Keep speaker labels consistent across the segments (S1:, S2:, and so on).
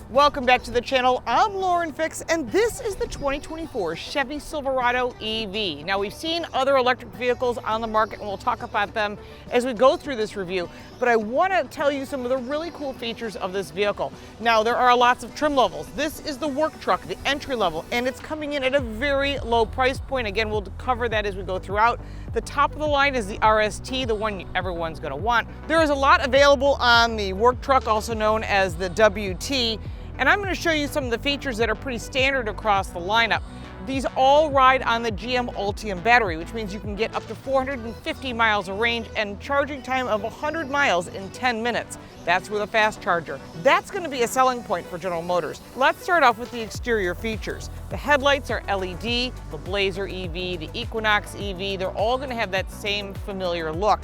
S1: Welcome back to the channel. I'm Lauren Fix, and this is the 2024 Chevy Silverado EV. Now, we've seen other electric vehicles on the market, and we'll talk about them as we go through this review, but I want to tell you some of the really cool features of this vehicle. Now, there are lots of trim levels. This is the work truck, the entry level, and it's coming in at a very low price point. Again, we'll cover that as we go throughout. The top of the line is the RST, the one everyone's going to want. There is a lot available on the work truck, also known as the WT, and I'm going to show you some of the features that are pretty standard across the lineup. These all ride on the GM Ultium battery, which means you can get up to 450 miles of range and charging time of 100 miles in 10 minutes. That's with a fast charger. That's going to be a selling point for General Motors. Let's start off with the exterior features. The headlights are LED, the Blazer EV, the Equinox EV, they're all going to have that same familiar look.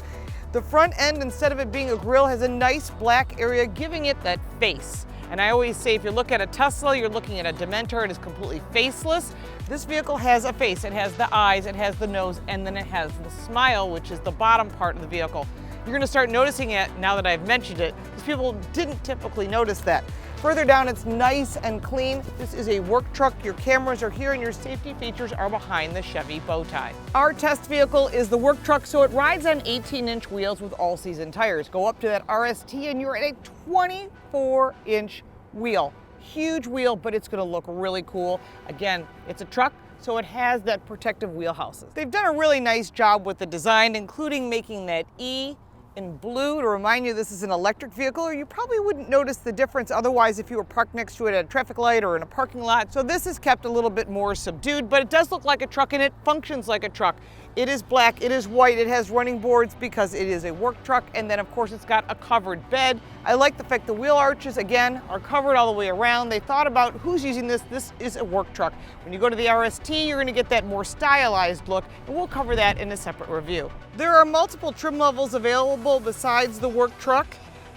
S1: The front end, instead of it being a grille, has a nice black area, giving it that face. And I always say, if you look at a Tesla, you're looking at a Dementor. It is completely faceless. This vehicle has a face. It has the eyes, it has the nose, and then it has the smile, which is the bottom part of the vehicle. You're going to start noticing it now that I've mentioned it, because people didn't typically notice that. Further down, it's nice and clean. This is a work truck. Your cameras are here and your safety features are behind the Chevy bow tie. Our test vehicle is the work truck, so it rides on 18-inch wheels with all-season tires. Go up to that RST and you're at a 24-inch wheel. Huge wheel, but it's going to look really cool. Again, it's a truck, so it has that protective wheelhouses. They've done a really nice job with the design, including making that E in blue to remind you this is an electric vehicle, or you probably wouldn't notice the difference otherwise if you were parked next to it at a traffic light or in a parking lot. So this is kept a little bit more subdued, but it does look like a truck and it functions like a truck. It is black, it is white, it has running boards because it is a work truck, and then of course it's got a covered bed. I like the fact the wheel arches, again, are covered all the way around. They thought about who's using this. This is a work truck. When you go to the RST, you're gonna get that more stylized look, and we'll cover that in a separate review. There are multiple trim levels available besides the work truck.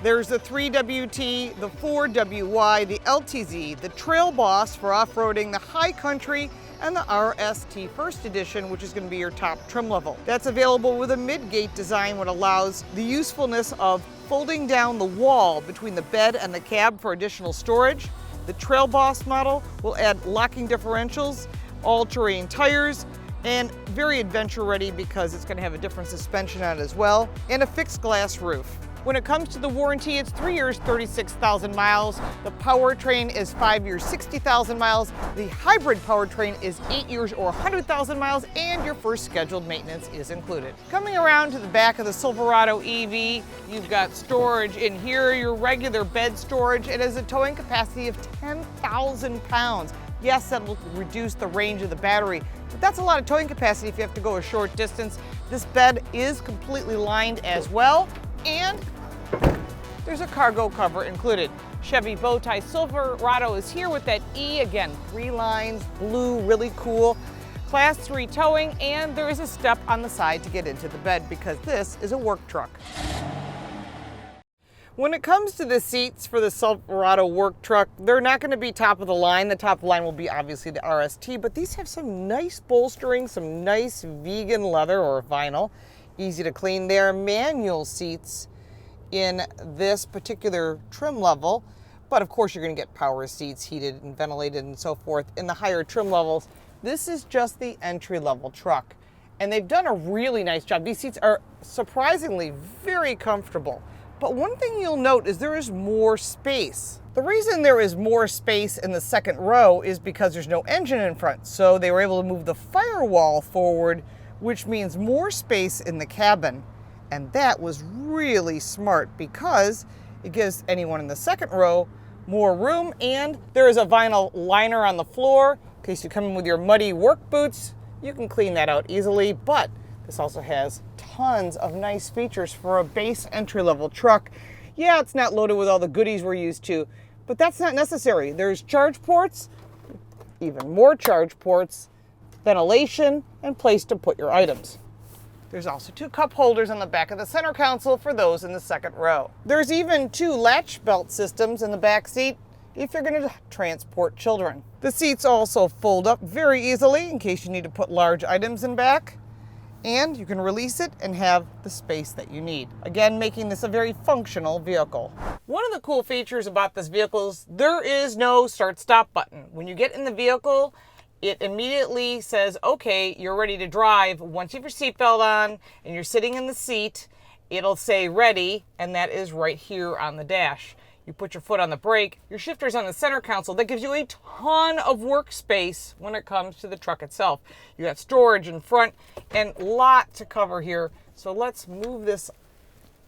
S1: There's the 3WT, the 4WY, the LTZ, the Trail Boss for off-roading, the High Country, and the RST First Edition, which is going to be your top trim level. That's available with a mid-gate design, which allows the usefulness of folding down the wall between the bed and the cab for additional storage. The Trail Boss model will add locking differentials, all-terrain tires, and very adventure ready because it's going to have a different suspension on it as well, and a fixed glass roof. When it comes to the warranty, it's 3 years, 36,000 miles. The powertrain is 5 years, 60,000 miles. The hybrid powertrain is 8 years or 100,000 miles, and your first scheduled maintenance is included. Coming around to the back of the Silverado EV, you've got storage in here, your regular bed storage. It has a towing capacity of 10,000 pounds. Yes, that will reduce the range of the battery, but that's a lot of towing capacity if you have to go a short distance. This bed is completely lined as well, and there's a cargo cover included. Chevy Bowtie Silverado is here with that E, again, 3 lines, blue, really cool. Class 3 towing, and there is a step on the side to get into the bed because this is a work truck. When it comes to the seats for the Silverado work truck, they're not going to be top of the line. The top of the line will be obviously the RST, but these have some nice bolstering, some nice vegan leather or vinyl. Easy to clean. They're manual seats in this particular trim level, but of course you're going to get power seats, heated and ventilated and so forth in the higher trim levels. This is just the entry-level truck, and they've done a really nice job. These seats are surprisingly very comfortable, but one thing you'll note is there is more space. The reason there is more space in the second row is because there's no engine in front, so they were able to move the firewall forward, which means more space in the cabin. And that was really smart because it gives anyone in the second row more room, and there is a vinyl liner on the floor. In case you come in with your muddy work boots, you can clean that out easily, but this also has tons of nice features for a base entry-level truck. Yeah, it's not loaded with all the goodies we're used to, but that's not necessary. There's charge ports, even more charge ports, ventilation, and place to put your items. There's also 2 cup holders on the back of the center console for those in the second row. There's even 2 latch belt systems in the back seat if you're going to transport children. The seats also fold up very easily in case you need to put large items in back. and you can release it and have the space that you need. Again, making this a very functional vehicle. One of the cool features about this vehicle is there is no start-stop button. When you get in the vehicle, it immediately says, okay, you're ready to drive. Once you have your seatbelt on and you're sitting in the seat, it'll say ready, and that is right here on the dash. You put your foot on the brake, your shifter's on the center console. That gives you a ton of workspace when it comes to the truck itself. You got storage in front and a lot to cover here. So let's move this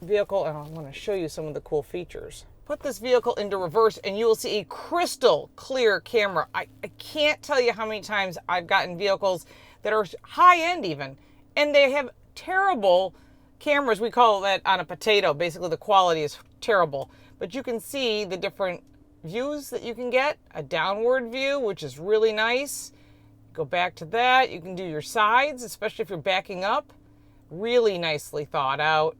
S1: vehicle, and I want to show you some of the cool features. Put this vehicle into reverse and you will see a crystal clear camera. I can't tell you how many times I've gotten vehicles that are high-end even, and they have terrible cameras. We call that on a potato. Basically, the quality is terrible. But you can see the different views that you can get. A downward view, which is really nice. Go back to that. You can do your sides, especially if you're backing up. Really nicely thought out.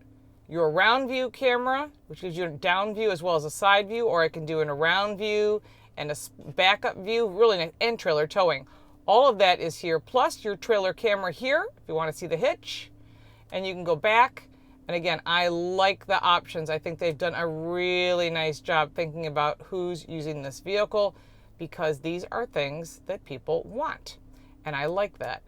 S1: Your around view camera, which gives you a down view as well as a side view, or I can do an around view and a backup view. Really nice. And trailer towing. All of that is here. Plus your trailer camera here, if you want to see the hitch. And you can go back. And again, I like the options. I think they've done a really nice job thinking about who's using this vehicle, because these are things that people want. And I like that.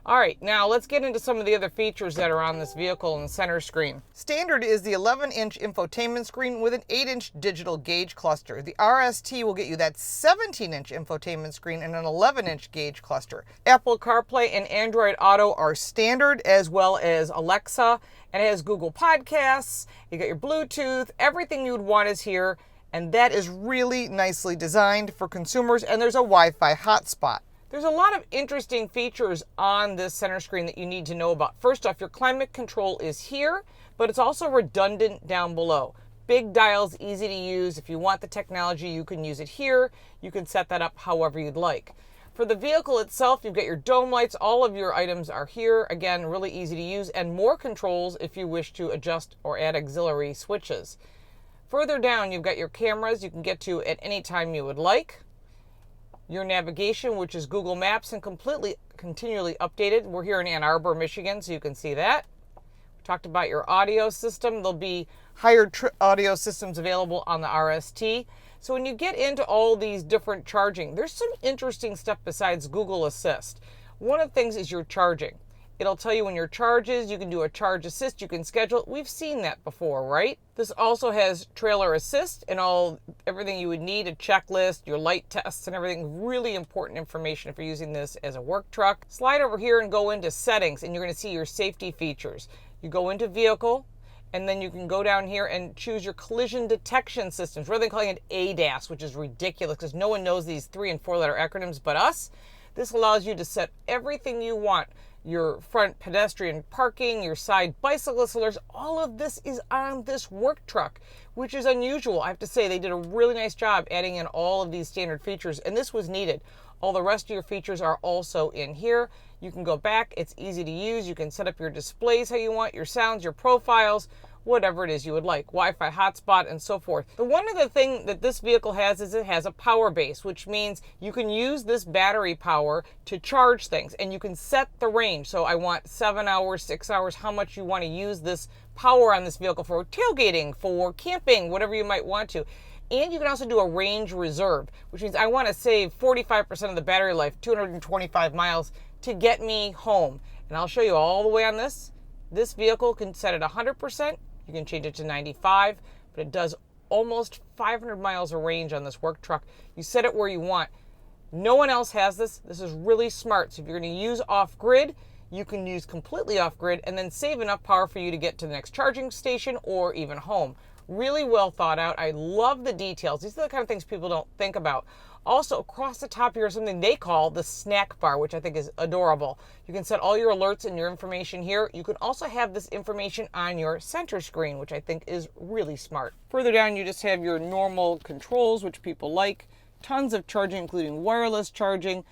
S1: All right, now let's get into some of the other features that are on this vehicle in the center screen. Standard is the 11-inch infotainment screen with an 8-inch digital gauge cluster. The RST will get you that 17-inch infotainment screen and an 11-inch gauge cluster. Apple CarPlay and Android Auto are standard, as well as Alexa, and it has Google Podcasts. You got your Bluetooth, everything you would want is here, and that is really nicely designed for consumers, and there's a Wi-Fi hotspot. There's a lot of interesting features on this center screen that you need to know about. First off, your climate control is here, but it's also redundant down below. Big dials, easy to use. If you want the technology, you can use it here. You can set that up however you'd like. For the vehicle itself, you've got your dome lights. All of your items are here. Again, really easy to use, and more controls if you wish to adjust or add auxiliary switches. Further down, you've got your cameras you can get to at any time you would like. Your navigation, which is Google Maps and continually updated. We're here in Ann Arbor, Michigan, so you can see that. We talked about your audio system. There'll be higher audio systems available on the RST. So when you get into all these different charging, there's some interesting stuff besides Google Assist. One of the things is your charging. It'll tell you when your charge is. You can do a charge assist. You can schedule it. We've seen that before, right? This also has trailer assist and everything you would need, a checklist, your light tests and everything. Really important information if you're using this as a work truck. Slide over here and go into settings, and you're going to see your safety features. You go into vehicle, and then you can go down here and choose your collision detection systems, rather than calling it ADAS, which is ridiculous because no one knows these 3- and 4-letter acronyms but us. This allows you to set everything you want. Your front pedestrian parking, your side bicyclist alerts, all of this is on this work truck, which is unusual. I have to say, they did a really nice job adding in all of these standard features, and this was needed. All the rest of your features are also in here. You can go back. It's easy to use. You can set up your displays how you want, your sounds, your profiles, whatever it is you would like, Wi-Fi hotspot, and so forth. The one other thing that this vehicle has is it has a power base, which means you can use this battery power to charge things, and you can set the range. So I want 7 hours, 6 hours, how much you want to use this power on this vehicle for tailgating, for camping, whatever you might want to. And you can also do a range reserve, which means I want to save 45% of the battery life, 225 miles, to get me home. And I'll show you all the way on this. This vehicle can set it 100%. You can change it to 95, but it does almost 500 miles of range on this work truck. You set it where you want. No one else has this. This is really smart. So if you're going to use off-grid, you can use completely off-grid and then save enough power for you to get to the next charging station or even home. Really well thought out. I love the details. These are the kind of things people don't think about. Also, across the top here is something they call the snack bar, which I think is adorable. You can set all your alerts and your information here. You can also have this information on your center screen, which I think is really smart. Further down, you just have your normal controls, which people like. Tons of charging, including wireless charging,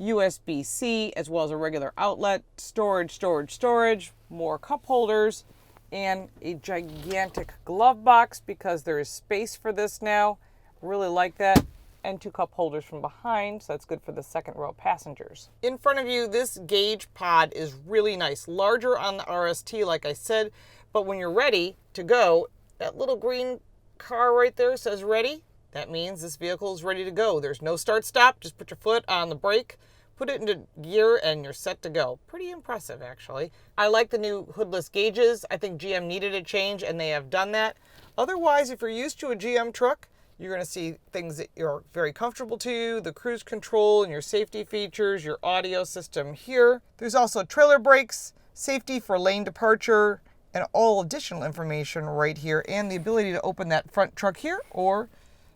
S1: USB-C, as well as a regular outlet, storage, more cup holders, and a gigantic glove box because there is space for this now. Really like that. and 2 cup holders from behind, so that's good for the second row passengers. In front of you, this gauge pod is really nice, larger on the RST, like I said, but when you're ready to go, that little green car right there says ready. That means this vehicle is ready to go. There's no start stop, just put your foot on the brake, put it into gear, and you're set to go. Pretty impressive, actually. I like the new hoodless gauges. I think GM needed a change, and they have done that. Otherwise, if you're used to a GM truck, you're going to see things that are very comfortable to you, the cruise control and your safety features, your audio system here. There's also trailer brakes, safety for lane departure, and all additional information right here, and the ability to open that front truck here, or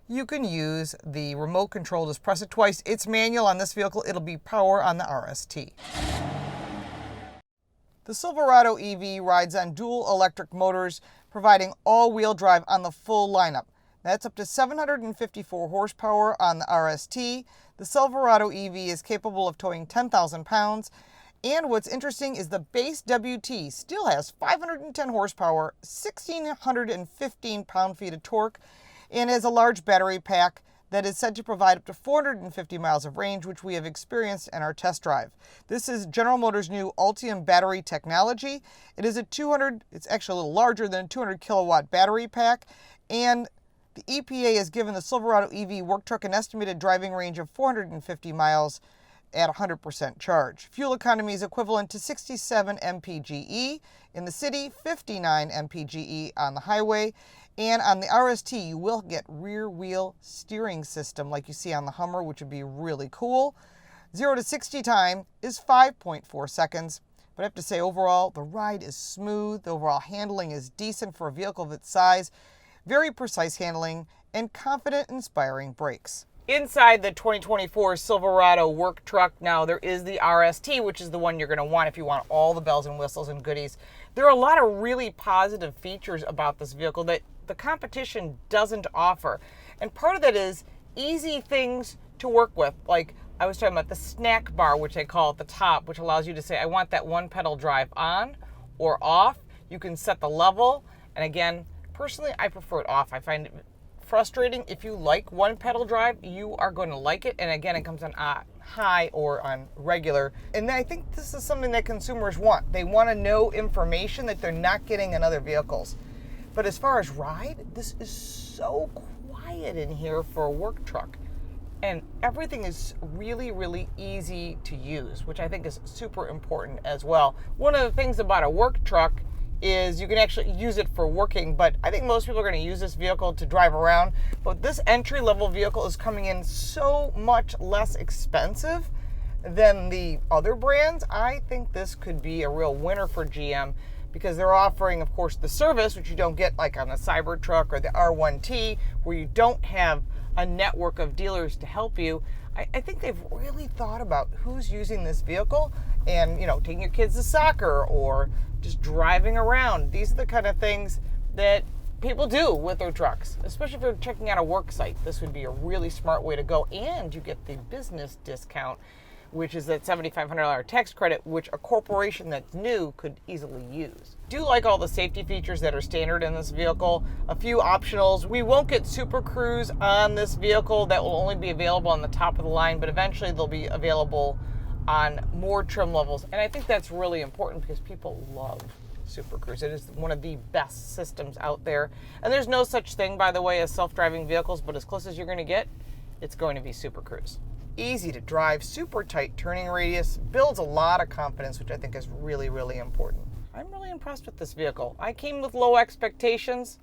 S1: you can use the remote control. Just press it twice. It's manual on this vehicle. It'll be power on the RST. The Silverado EV rides on dual electric motors, providing all-wheel drive on the full lineup. That's up to 754 horsepower on the RST. The Silverado EV is capable of towing 10,000 pounds. And what's interesting is the base WT still has 510 horsepower, 1,615 pound-feet of torque, and has a large battery pack that is said to provide up to 450 miles of range, which we have experienced in our test drive. This is General Motors' new Ultium battery technology. It is it's actually a little larger than a 200 kilowatt battery pack, and the EPA has given the Silverado EV work truck an estimated driving range of 450 miles at 100% charge. Fuel economy is equivalent to 67 MPGe in the city, 59 MPGe on the highway, and on the RST you will get rear wheel steering system like you see on the Hummer, which would be really cool. 0 to 60 time is 5.4 seconds, but I have to say overall the ride is smooth, the overall handling is decent for a vehicle of its size, very precise handling, and confident, inspiring brakes. Inside the 2024 Silverado work truck, now there is the RST, which is the one you're going to want if you want all the bells and whistles and goodies. There are a lot of really positive features about this vehicle that the competition doesn't offer. And part of that is easy things to work with. Like I was talking about the snack bar, which they call at the top, which allows you to say, I want that one pedal drive on or off. You can set the level. And again, personally, I prefer it off. I find it frustrating. If you like one pedal drive, you are going to like it. And again, it comes on high or on regular. And I think this is something that consumers want. They want to know information that they're not getting in other vehicles. But as far as ride, this is so quiet in here for a work truck. And everything is really, really easy to use, which I think is super important as well. One of the things about a work truck is you can actually use it for working, but I think most people are going to use this vehicle to drive around. But this entry-level vehicle is coming in so much less expensive than the other brands. I think this could be a real winner for GM because they're offering, of course, the service, which you don't get like on the Cybertruck or the R1T, where you don't have a network of dealers to help you. I think they've really thought about who's using this vehicle and, taking your kids to soccer or just driving around. These are the kind of things that people do with their trucks, especially if you're checking out a work site. This would be a really smart way to go, and you get the business discount, which is that $7,500 tax credit, which a corporation that's new could easily use. Do like all the safety features that are standard in this vehicle. A few optionals. We won't get Super Cruise on this vehicle. That will only be available on the top of the line, but eventually they'll be available on more trim levels. And I think that's really important because people love Super Cruise. It is one of the best systems out there. And there's no such thing, by the way, as self-driving vehicles, but as close as you're going to get, it's going to be Super Cruise. Easy to drive, super tight turning radius, builds a lot of confidence, which I think is really, really important. I'm really impressed with this vehicle. I came with low expectations.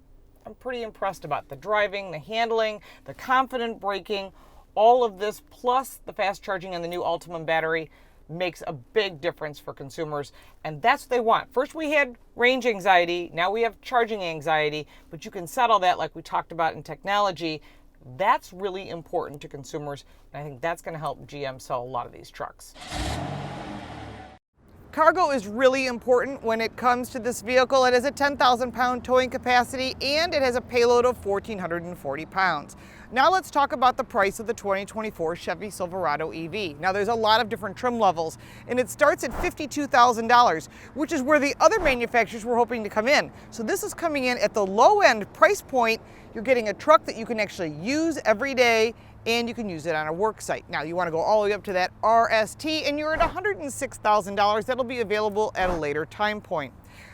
S1: I'm pretty impressed about the driving, the handling, the confident braking. All of this, plus the fast charging and the new Ultium battery, makes a big difference for consumers, and that's what they want. First we had range anxiety, now we have charging anxiety, but you can settle that like we talked about in technology. That's really important to consumers, and I think that's going to help GM sell a lot of these trucks. Cargo is really important when it comes to this vehicle. It has a 10,000 pound towing capacity and it has a payload of 1,440 pounds. Now let's talk about the price of the 2024 Chevy Silverado EV. Now there's a lot of different trim levels, and it starts at $52,000, which is where the other manufacturers were hoping to come in. So this is coming in at the low end price point. You're getting a truck that you can actually use every day, and you can use it on a work site. Now you want to go all the way up to that RST, and you're at $106,000. That'll be available at a later time point.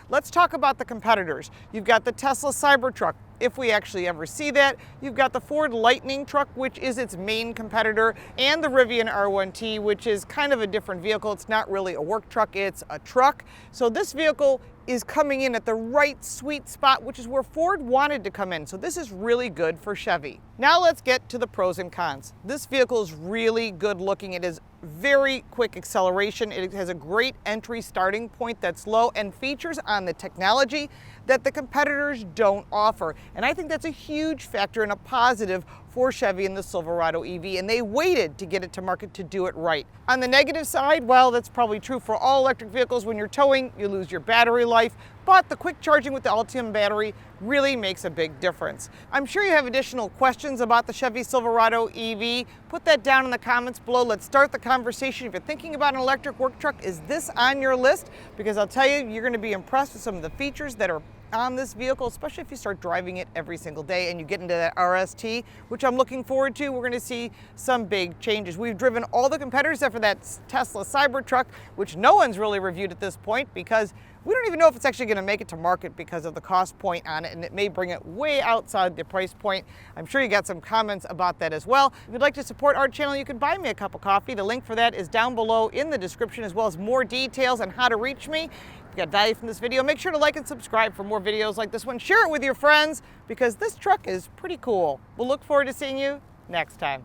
S1: Let's talk about the competitors. You've got the Tesla Cybertruck, if we actually ever see that. You've got the Ford Lightning truck, which is its main competitor, and the Rivian R1T, which is kind of a different vehicle. It's not really a work truck, it's a truck. So this vehicle is coming in at the right sweet spot, which is where Ford wanted to come in. So this is really good for Chevy. Now let's get to the pros and cons. This vehicle is really good looking. It is very quick acceleration. It has a great entry starting point that's low and features on the technology that the competitors don't offer. And I think that's a huge factor and a positive for Chevy in the Silverado EV, and they waited to get it to market to do it right. On the negative side, well, that's probably true for all electric vehicles. When you're towing, you lose your battery life, but the quick charging with the Ultium battery really makes a big difference. I'm sure you have additional questions about the Chevy Silverado EV. Put that down in the comments below. Let's start the conversation. If you're thinking about an electric work truck, is this on your list? Because I'll tell you, you're going to be impressed with some of the features that are on this vehicle, especially if you start driving it every single day and you get into that RST, which I'm looking forward to. We're going to see some big changes. We've driven all the competitors except for that Tesla Cybertruck, which no one's really reviewed at this point because we don't even know if it's actually going to make it to market because of the cost point on it, and it may bring it way outside the price point. I'm sure you got some comments about that as well. If you'd like to support our channel, you can buy me a cup of coffee. The link for that is down below in the description, as well as more details on how to reach me. If you got value from this video, make sure to like and subscribe for more videos like this one. Share it with your friends because this truck is pretty cool. We'll look forward to seeing you next time.